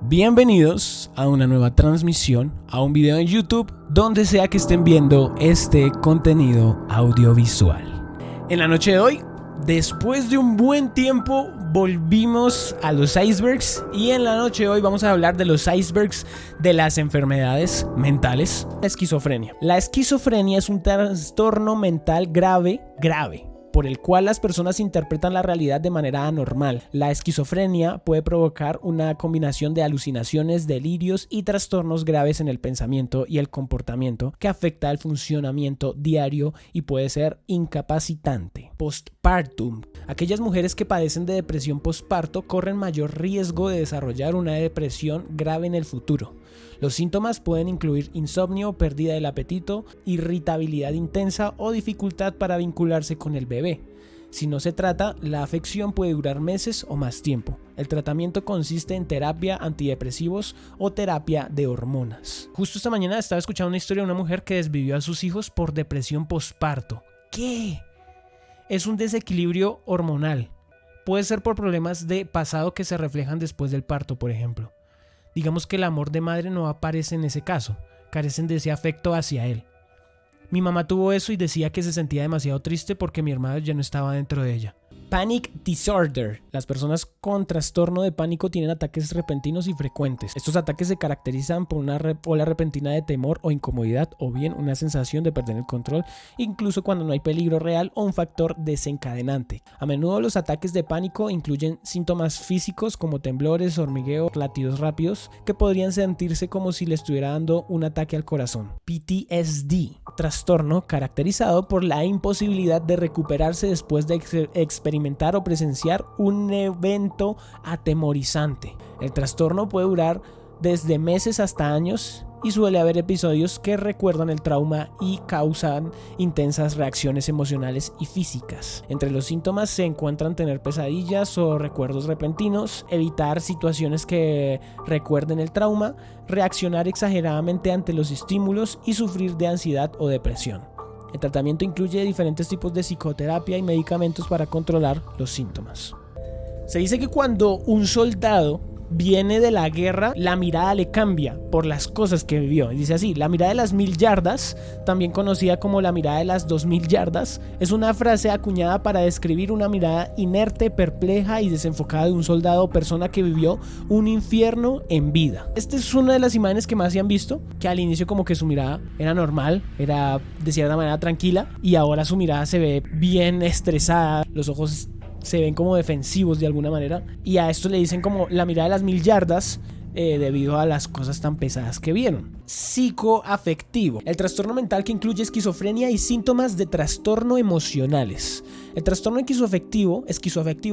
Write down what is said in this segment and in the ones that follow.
Bienvenidos a una nueva transmisión, a un video en YouTube, donde sea que estén viendo este contenido audiovisual. En la noche de hoy, después de un buen tiempo, volvimos a los icebergs y en la noche de hoy vamos a hablar de los icebergs de las enfermedades mentales. La esquizofrenia. La esquizofrenia es un trastorno mental grave, por el cual las personas interpretan la realidad de manera anormal. La esquizofrenia puede provocar una combinación de alucinaciones, delirios y trastornos graves en el pensamiento y el comportamiento que afecta el funcionamiento diario y puede ser incapacitante. Postpartum. Aquellas mujeres que padecen de depresión postparto corren mayor riesgo de desarrollar una depresión grave en el futuro. Los síntomas pueden incluir insomnio, pérdida del apetito, irritabilidad intensa o dificultad para vincularse con el bebé. Si no se trata, la afección puede durar meses o más tiempo. El tratamiento consiste en terapia, antidepresivos o terapia de hormonas. Justo esta mañana estaba escuchando una historia de una mujer que desvivió a sus hijos por depresión postparto. ¿Qué? Es un desequilibrio hormonal. Puede ser por problemas de pasado que se reflejan después del parto, por ejemplo. Digamos que el amor de madre no aparece en ese caso, carecen de ese afecto hacia él. Mi mamá tuvo eso y decía que se sentía demasiado triste porque mi hermana ya no estaba dentro de ella. Panic disorder. Las personas con trastorno de pánico tienen ataques repentinos y frecuentes. Estos ataques se caracterizan por una ola repentina de temor o incomodidad o bien una sensación de perder el control, incluso cuando no hay peligro real o un factor desencadenante. A menudo los ataques de pánico incluyen síntomas físicos como temblores, hormigueo, latidos rápidos, que podrían sentirse como si le estuviera dando un ataque al corazón. PTSD. Trastorno caracterizado por la imposibilidad de recuperarse después de experimentar o presenciar un evento atemorizante. El trastorno puede durar desde meses hasta años y suele haber episodios que recuerdan el trauma y causan intensas reacciones emocionales y físicas. Entre los síntomas se encuentran tener pesadillas o recuerdos repentinos, evitar situaciones que recuerden el trauma, reaccionar exageradamente ante los estímulos y sufrir de ansiedad o depresión. El tratamiento incluye diferentes tipos de psicoterapia y medicamentos para controlar los síntomas. Se dice que cuando un soldado viene de la guerra, la mirada le cambia por las cosas que vivió. Dice así: la mirada de las 1000 yardas, también conocida como la mirada de las 2000 yardas, es una frase acuñada para describir una mirada inerte, perpleja y desenfocada de un soldado o persona que vivió un infierno en vida. Esta es una de las imágenes que más se han visto, que al inicio como que su mirada era normal, era de cierta manera tranquila, y ahora su mirada se ve bien estresada, los ojos se ven como defensivos de alguna manera, y a esto le dicen como la mirada de las 1000 yardas debido a las cosas tan pesadas que vieron. Psicoafectivo. El trastorno mental que incluye esquizofrenia y síntomas de trastorno emocionales. El trastorno esquizoafectivo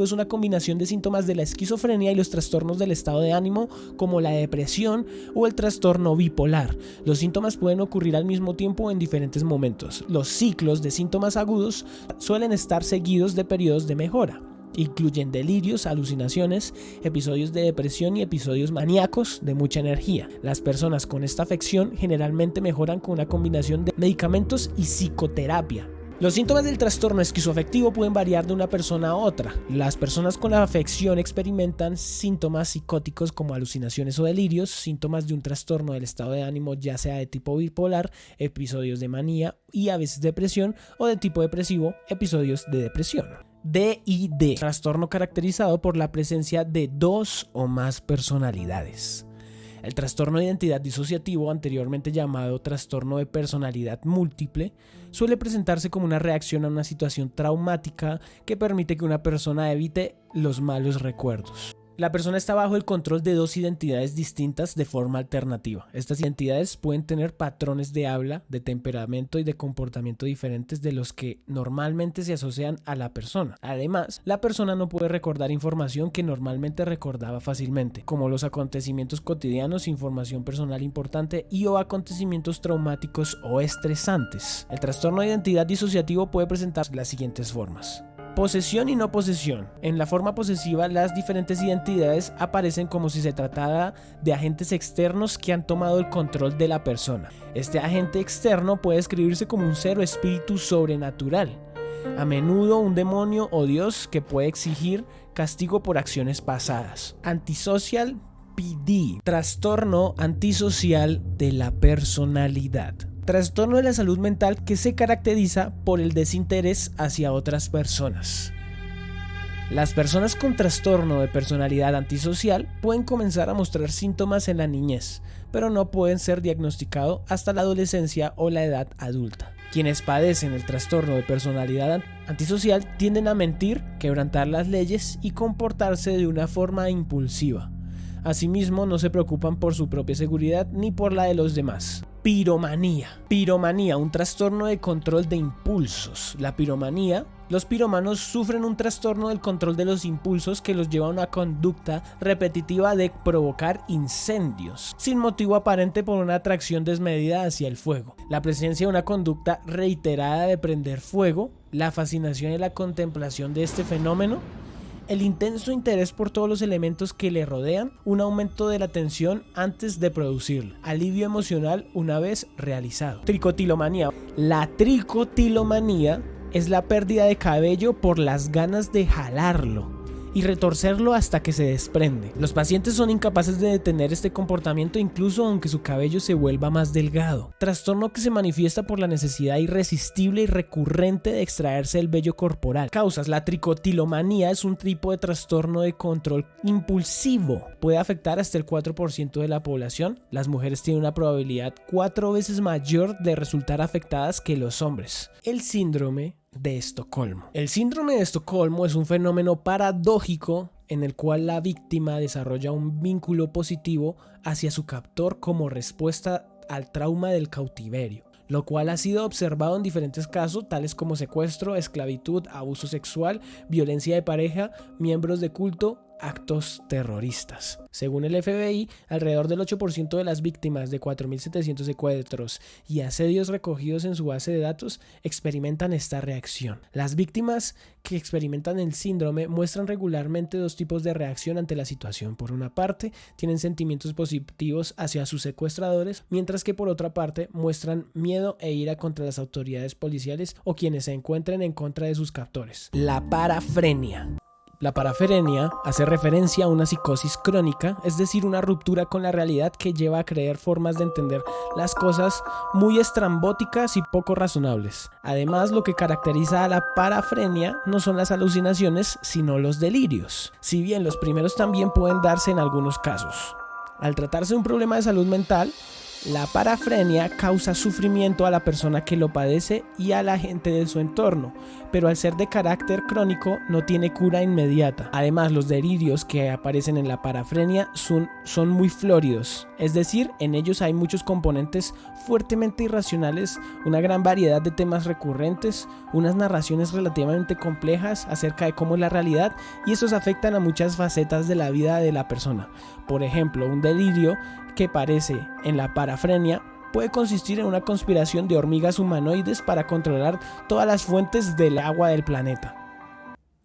es una combinación de síntomas de la esquizofrenia y los trastornos del estado de ánimo como la depresión o el trastorno bipolar. Los síntomas pueden ocurrir al mismo tiempo en diferentes momentos. Los ciclos de síntomas agudos suelen estar seguidos de periodos de mejora. Incluyen delirios, alucinaciones, episodios de depresión y episodios maníacos de mucha energía. Las personas con esta afección generalmente mejoran con una combinación de medicamentos y psicoterapia. Los síntomas del trastorno esquizoafectivo pueden variar de una persona a otra. Las personas con la afección experimentan síntomas psicóticos como alucinaciones o delirios, síntomas de un trastorno del estado de ánimo ya sea de tipo bipolar, episodios de manía y a veces depresión, o de tipo depresivo, episodios de depresión. DID, trastorno caracterizado por la presencia de dos o más personalidades. El trastorno de identidad disociativo, anteriormente llamado trastorno de personalidad múltiple, suele presentarse como una reacción a una situación traumática que permite que una persona evite los malos recuerdos. La persona está bajo el control de dos identidades distintas de forma alternativa. Estas identidades pueden tener patrones de habla, de temperamento y de comportamiento diferentes de los que normalmente se asocian a la persona. Además, la persona no puede recordar información que normalmente recordaba fácilmente, como los acontecimientos cotidianos, información personal importante y o acontecimientos traumáticos o estresantes. El trastorno de identidad disociativo puede presentarse de las siguientes formas. Posesión y no posesión. En la forma posesiva, las diferentes identidades aparecen como si se tratara de agentes externos que han tomado el control de la persona. Este agente externo puede describirse como un ser o espíritu sobrenatural, a menudo un demonio o Dios que puede exigir castigo por acciones pasadas. Antisocial TPD, trastorno antisocial de la personalidad. Trastorno de la salud mental que se caracteriza por el desinterés hacia otras personas. Las personas con trastorno de personalidad antisocial pueden comenzar a mostrar síntomas en la niñez, pero no pueden ser diagnosticados hasta la adolescencia o la edad adulta. Quienes padecen el trastorno de personalidad antisocial tienden a mentir, quebrantar las leyes y comportarse de una forma impulsiva. Asimismo, no se preocupan por su propia seguridad ni por la de los demás. Piromanía. Piromanía, un trastorno de control de impulsos. La piromanía, los pirómanos sufren un trastorno del control de los impulsos que los lleva a una conducta repetitiva de provocar incendios, sin motivo aparente por una atracción desmedida hacia el fuego. La presencia de una conducta reiterada de prender fuego, la fascinación y la contemplación de este fenómeno, el intenso interés por todos los elementos que le rodean, un aumento de la tensión antes de producirlo, alivio emocional una vez realizado. Tricotilomanía. La tricotilomanía es la pérdida de cabello por las ganas de jalarlo y retorcerlo hasta que se desprende. Los pacientes son incapaces de detener este comportamiento incluso aunque su cabello se vuelva más delgado. Trastorno que se manifiesta por la necesidad irresistible y recurrente de extraerse el vello corporal. Causas. La tricotilomanía es un tipo de trastorno de control impulsivo. Puede afectar hasta el 4% de la población. Las mujeres tienen una probabilidad 4 veces mayor de resultar afectadas que los hombres. El síndrome de Estocolmo. El síndrome de Estocolmo es un fenómeno paradójico en el cual la víctima desarrolla un vínculo positivo hacia su captor como respuesta al trauma del cautiverio, lo cual ha sido observado en diferentes casos tales como secuestro, esclavitud, abuso sexual, violencia de pareja, miembros de culto, actos terroristas. Según el FBI, alrededor del 8% de las víctimas de 4.700 secuestros y asedios recogidos en su base de datos experimentan esta reacción. Las víctimas que experimentan el síndrome muestran regularmente dos tipos de reacción ante la situación. Por una parte, tienen sentimientos positivos hacia sus secuestradores, mientras que por otra parte muestran miedo e ira contra las autoridades policiales o quienes se encuentren en contra de sus captores. La parafrenia. La parafrenia hace referencia a una psicosis crónica, es decir, una ruptura con la realidad que lleva a creer formas de entender las cosas muy estrambóticas y poco razonables. Además, lo que caracteriza a la parafrenia no son las alucinaciones, sino los delirios, si bien los primeros también pueden darse en algunos casos. Al tratarse de un problema de salud mental, la parafrenia causa sufrimiento a la persona que lo padece y a la gente de su entorno, pero al ser de carácter crónico no tiene cura inmediata. Además, los delirios que aparecen en la parafrenia son muy flóridos, es decir, en ellos hay muchos componentes fuertemente irracionales, una gran variedad de temas recurrentes, unas narraciones relativamente complejas acerca de cómo es la realidad, y estos afectan a muchas facetas de la vida de la persona. Por ejemplo, un delirio que aparece en la parafrenia puede consistir en una conspiración de hormigas humanoides para controlar todas las fuentes del agua del planeta.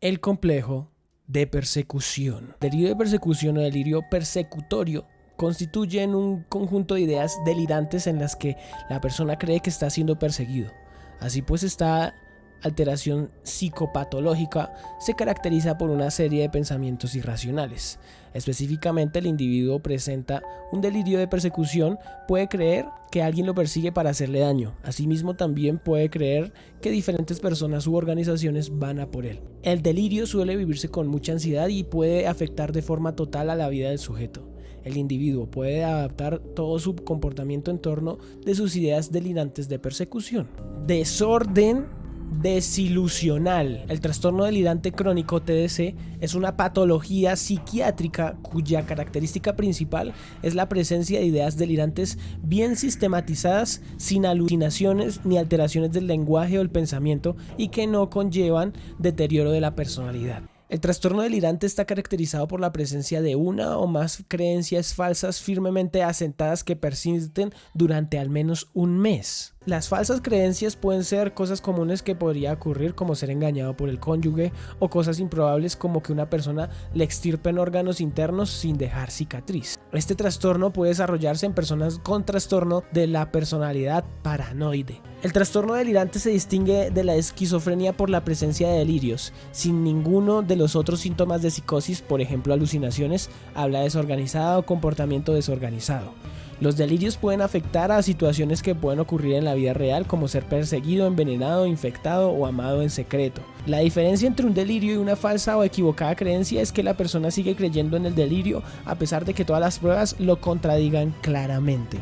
El complejo de persecución. Delirio de persecución o delirio persecutorio constituyen un conjunto de ideas delirantes en las que la persona cree que está siendo perseguido. Así pues, esta alteración psicopatológica se caracteriza por una serie de pensamientos irracionales. Específicamente, el individuo presenta un delirio de persecución, puede creer que alguien lo persigue para hacerle daño. Asimismo, también puede creer que diferentes personas u organizaciones van a por él. El delirio suele vivirse con mucha ansiedad y puede afectar de forma total a la vida del sujeto. El individuo puede adaptar todo su comportamiento en torno de sus ideas delirantes de persecución. Desorden desilusional. El trastorno delirante crónico TDC es una patología psiquiátrica cuya característica principal es la presencia de ideas delirantes bien sistematizadas, sin alucinaciones ni alteraciones del lenguaje o el pensamiento, y que no conllevan deterioro de la personalidad. El trastorno delirante está caracterizado por la presencia de una o más creencias falsas firmemente asentadas que persisten durante al menos un mes. Las falsas creencias pueden ser cosas comunes que podría ocurrir, como ser engañado por el cónyuge, o cosas improbables como que una persona le extirpen órganos internos sin dejar cicatriz. Este trastorno puede desarrollarse en personas con trastorno de la personalidad paranoide. El trastorno delirante se distingue de la esquizofrenia por la presencia de delirios, sin ninguno de los otros síntomas de psicosis, por ejemplo alucinaciones, habla desorganizada o comportamiento desorganizado. Los delirios pueden afectar a situaciones que pueden ocurrir en la vida real, como ser perseguido, envenenado, infectado o amado en secreto. La diferencia entre un delirio y una falsa o equivocada creencia es que la persona sigue creyendo en el delirio a pesar de que todas las pruebas lo contradigan claramente.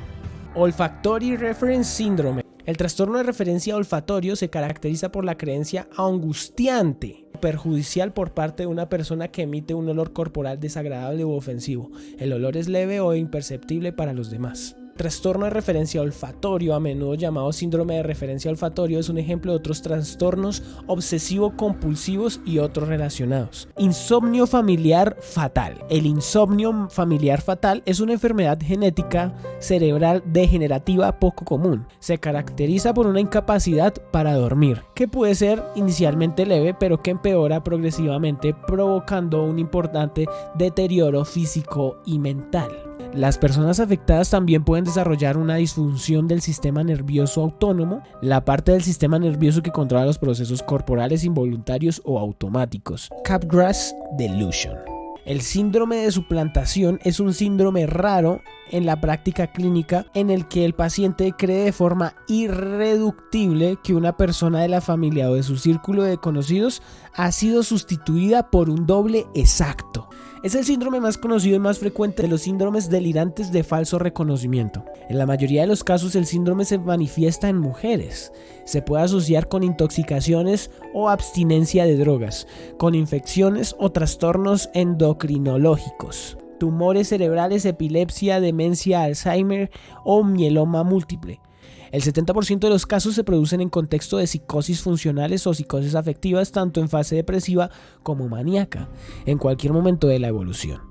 Olfactory Reference Syndrome. El trastorno de referencia olfatorio se caracteriza por la creencia angustiante perjudicial por parte de una persona que emite un olor corporal desagradable u ofensivo. El olor es leve o imperceptible para los demás. Trastorno de referencia olfatorio, a menudo llamado síndrome de referencia olfatorio, es un ejemplo de otros trastornos obsesivo-compulsivos y otros relacionados. Insomnio familiar fatal. El insomnio familiar fatal es una enfermedad genética cerebral degenerativa poco común. Se caracteriza por una incapacidad para dormir, que puede ser inicialmente leve, pero que empeora progresivamente, provocando un importante deterioro físico y mental. Las personas afectadas también pueden desarrollar una disfunción del sistema nervioso autónomo, la parte del sistema nervioso que controla los procesos corporales involuntarios o automáticos. Capgras Delusion. El síndrome de suplantación es un síndrome raro en la práctica clínica en el que el paciente cree de forma irreductible que una persona de la familia o de su círculo de conocidos ha sido sustituida por un doble exacto. Es el síndrome más conocido y más frecuente de los síndromes delirantes de falso reconocimiento. En la mayoría de los casos el síndrome se manifiesta en mujeres. Se puede asociar con intoxicaciones o abstinencia de drogas, con infecciones o trastornos endocrinológicos, tumores cerebrales, epilepsia, demencia, Alzheimer o mieloma múltiple. El 70% de los casos se producen en contexto de psicosis funcionales o psicosis afectivas, tanto en fase depresiva como maníaca, en cualquier momento de la evolución.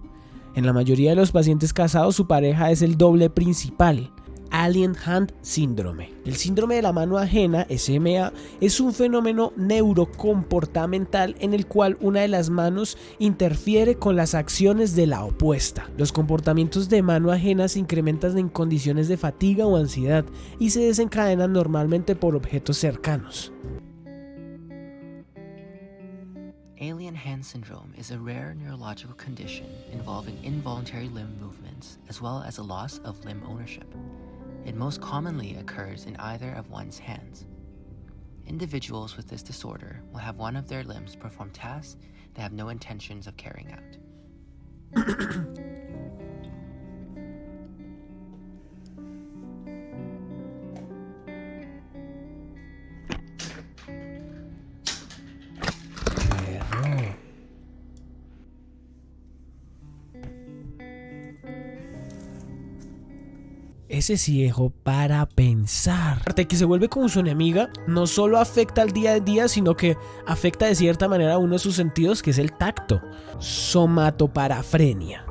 En la mayoría de los pacientes casados, su pareja es el doble principal. Alien Hand Syndrome. El síndrome de la mano ajena, SMA, es un fenómeno neurocomportamental en el cual una de las manos interfiere con las acciones de la opuesta. Los comportamientos de mano ajena se incrementan en condiciones de fatiga o ansiedad y se desencadenan normalmente por objetos cercanos. Alien hand syndrome is a rare neurological condition involving involuntary limb movements as well as a loss of limb ownership. It most commonly occurs in either of one's hands. Individuals with this disorder will have one of their limbs perform tasks they have no intentions of carrying out. Ese sí dejó para pensar. Aparte que se vuelve como su enemiga, no solo afecta al día a día, sino que afecta de cierta manera a uno de sus sentidos, que es el tacto. Somatoparafrenia.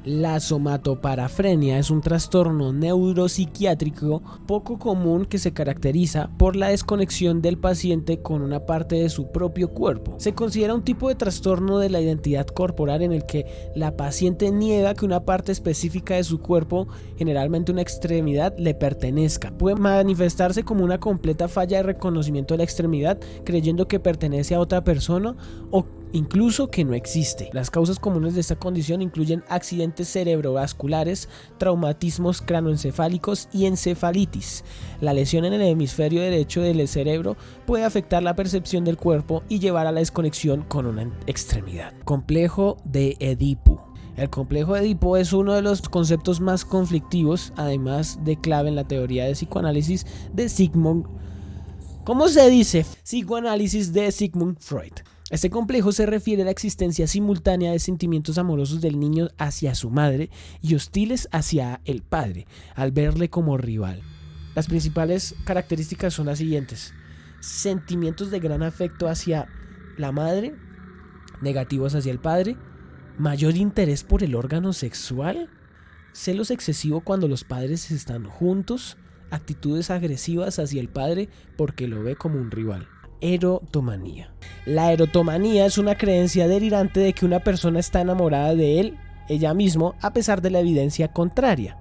La somatoparafrenia es un trastorno neuropsiquiátrico poco común que se caracteriza por la desconexión del paciente con una parte de su propio cuerpo. Se considera un tipo de trastorno de la identidad corporal en el que la paciente niega que una parte específica de su cuerpo, generalmente una extremidad, le pertenezca. Puede manifestarse como una completa falla de reconocimiento de la extremidad, creyendo que pertenece a otra persona o incluso que no existe. Las causas comunes de esta condición incluyen accidentes cerebrovasculares, traumatismos cranoencefálicos y encefalitis. La lesión en el hemisferio derecho del cerebro puede afectar la percepción del cuerpo y llevar a la desconexión con una extremidad. Complejo de Edipo. El complejo de Edipo es uno de los conceptos más conflictivos, además de clave en la teoría de psicoanálisis de Sigmund. ¿Cómo se dice? Psicoanálisis de Sigmund Freud. Este complejo se refiere a la existencia simultánea de sentimientos amorosos del niño hacia su madre y hostiles hacia el padre, al verle como rival. Las principales características son las siguientes: sentimientos de gran afecto hacia la madre, negativos hacia el padre, mayor interés por el órgano sexual, celos excesivos cuando los padres están juntos, actitudes agresivas hacia el padre porque lo ve como un rival. Erotomanía. La erotomanía es una creencia delirante de que una persona está enamorada de él, ella misma, a pesar de la evidencia contraria.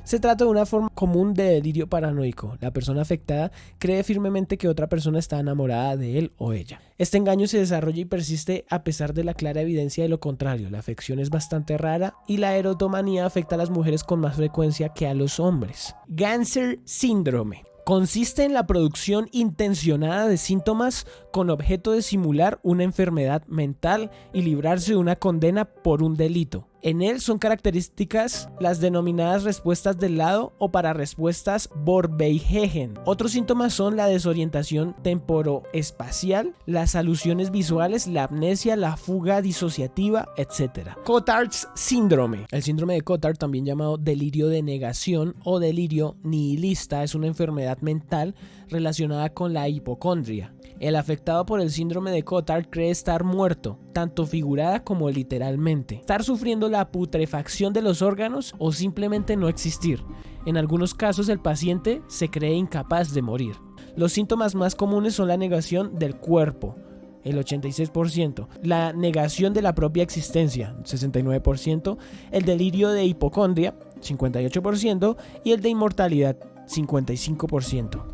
Se trata de una forma común de delirio paranoico. La persona afectada cree firmemente que otra persona está enamorada de él o ella. Este engaño se desarrolla y persiste a pesar de la clara evidencia de lo contrario. La afección es bastante rara y la erotomanía afecta a las mujeres con más frecuencia que a los hombres. Ganser síndrome. Consiste en la producción intencionada de síntomas con objeto de simular una enfermedad mental y librarse de una condena por un delito. En él son características las denominadas respuestas del lado o para respuestas Borbeighegen. Otros síntomas son la desorientación temporoespacial, las alusiones visuales, la amnesia, la fuga disociativa, etc. Cotard's síndrome. El síndrome de Cotard, también llamado delirio de negación o delirio nihilista, es una enfermedad mental relacionada con la hipocondria. El afectado por el síndrome de Cotard cree estar muerto, tanto figurada como literalmente, estar sufriendo la putrefacción de los órganos o simplemente no existir. En algunos casos el paciente se cree incapaz de morir. Los síntomas más comunes son la negación del cuerpo, el 86%, la negación de la propia existencia, 69%, el delirio de hipocondria, 58%, y el de inmortalidad, 55%.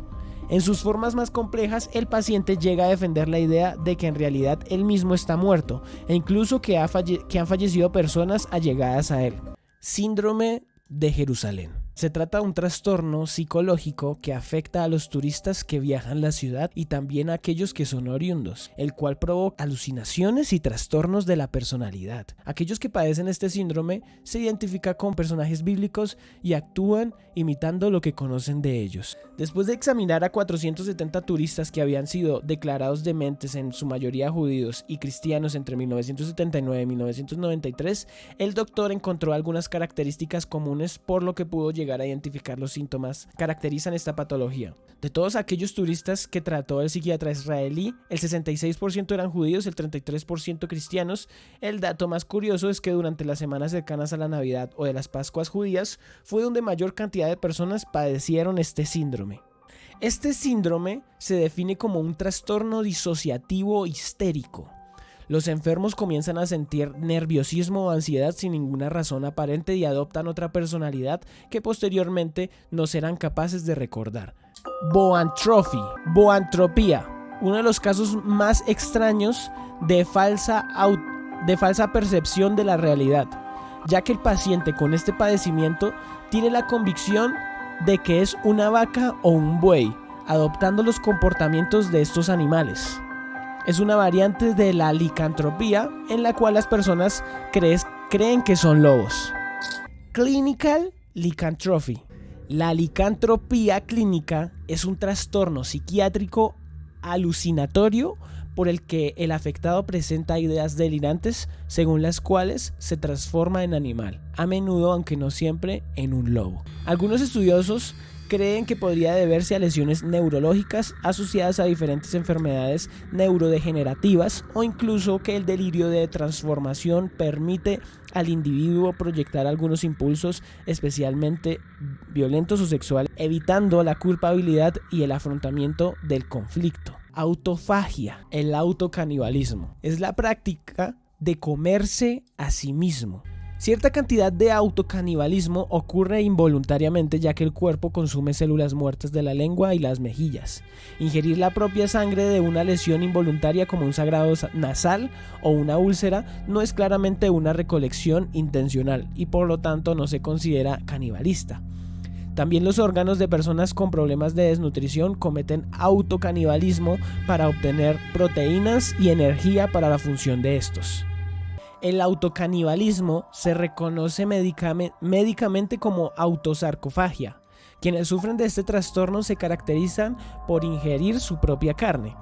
En sus formas más complejas, el paciente llega a defender la idea de que en realidad él mismo está muerto e incluso que han fallecido personas allegadas a él. Síndrome de Jerusalén. Se trata de un trastorno psicológico que afecta a los turistas que viajan a la ciudad y también a aquellos que son oriundos, el cual provoca alucinaciones y trastornos de la personalidad. Aquellos que padecen este síndrome se identifican con personajes bíblicos y actúan imitando lo que conocen de ellos. Después de examinar a 470 turistas que habían sido declarados dementes, en su mayoría judíos y cristianos, entre 1979 y 1993, el doctor encontró algunas características comunes, por lo que pudo llegar a identificar los síntomas que caracterizan esta patología. De todos aquellos turistas que trató el psiquiatra israelí, el 66% eran judíos, el 33% cristianos. El dato más curioso es que durante las semanas cercanas a la Navidad o de las Pascuas judías fue donde mayor cantidad de personas padecieron este síndrome. Este síndrome se define como un trastorno disociativo histérico. Los enfermos comienzan a sentir nerviosismo o ansiedad sin ninguna razón aparente y adoptan otra personalidad que posteriormente no serán capaces de recordar. Boantropía, uno de los casos más extraños de falsa percepción de la realidad, ya que el paciente con este padecimiento tiene la convicción de que es una vaca o un buey, adoptando los comportamientos de estos animales. Es una variante de la licantropía en la cual las personas creen que son lobos. Clinical lycanthropy. La licantropía clínica es un trastorno psiquiátrico alucinatorio por el que el afectado presenta ideas delirantes según las cuales se transforma en animal, a menudo, aunque no siempre, en un lobo. Algunos estudiosos creen que podría deberse a lesiones neurológicas asociadas a diferentes enfermedades neurodegenerativas o incluso que el delirio de transformación permite al individuo proyectar algunos impulsos especialmente violentos o sexuales, evitando la culpabilidad y el afrontamiento del conflicto. Autofagia, el autocanibalismo, es la práctica de comerse a sí mismo. Cierta cantidad de autocanibalismo ocurre involuntariamente, ya que el cuerpo consume células muertas de la lengua y las mejillas. Ingerir la propia sangre de una lesión involuntaria como un sangrado nasal o una úlcera no es claramente una recolección intencional y por lo tanto no se considera canibalista. También los órganos de personas con problemas de desnutrición cometen autocanibalismo para obtener proteínas y energía para la función de estos. El autocanibalismo se reconoce médicamente como autosarcofagia. Quienes sufren de este trastorno se caracterizan por ingerir su propia carne.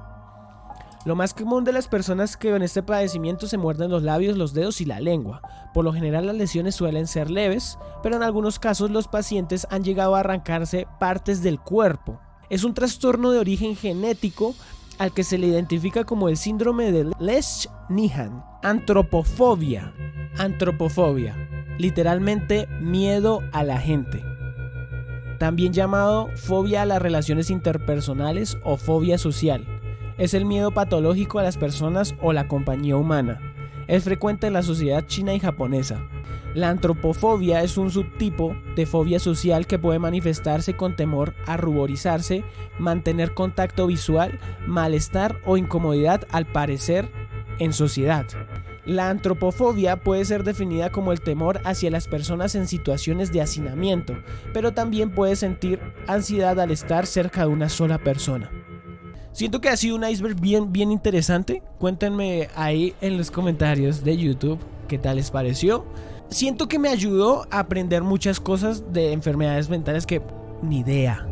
Lo más común de las personas que con este padecimiento se muerden los labios, los dedos y la lengua. Por lo general las lesiones suelen ser leves, pero en algunos casos los pacientes han llegado a arrancarse partes del cuerpo. Es un trastorno de origen genético al que se le identifica como el síndrome de Lesch-Nyhan. Antropofobia, literalmente miedo a la gente. también llamado fobia a las relaciones interpersonales o fobia social. Es el miedo patológico a las personas o la compañía humana. Es frecuente en la sociedad china y japonesa. La antropofobia es un subtipo de fobia social que puede manifestarse con temor a ruborizarse, mantener contacto visual, malestar o incomodidad al parecer en sociedad. La antropofobia puede ser definida como el temor hacia las personas en situaciones de hacinamiento, pero también puede sentir ansiedad al estar cerca de una sola persona. Siento que ha sido un iceberg bien interesante. Cuéntenme ahí en los comentarios de YouTube qué tal les pareció. Siento que me ayudó a aprender muchas cosas de enfermedades mentales que ni idea.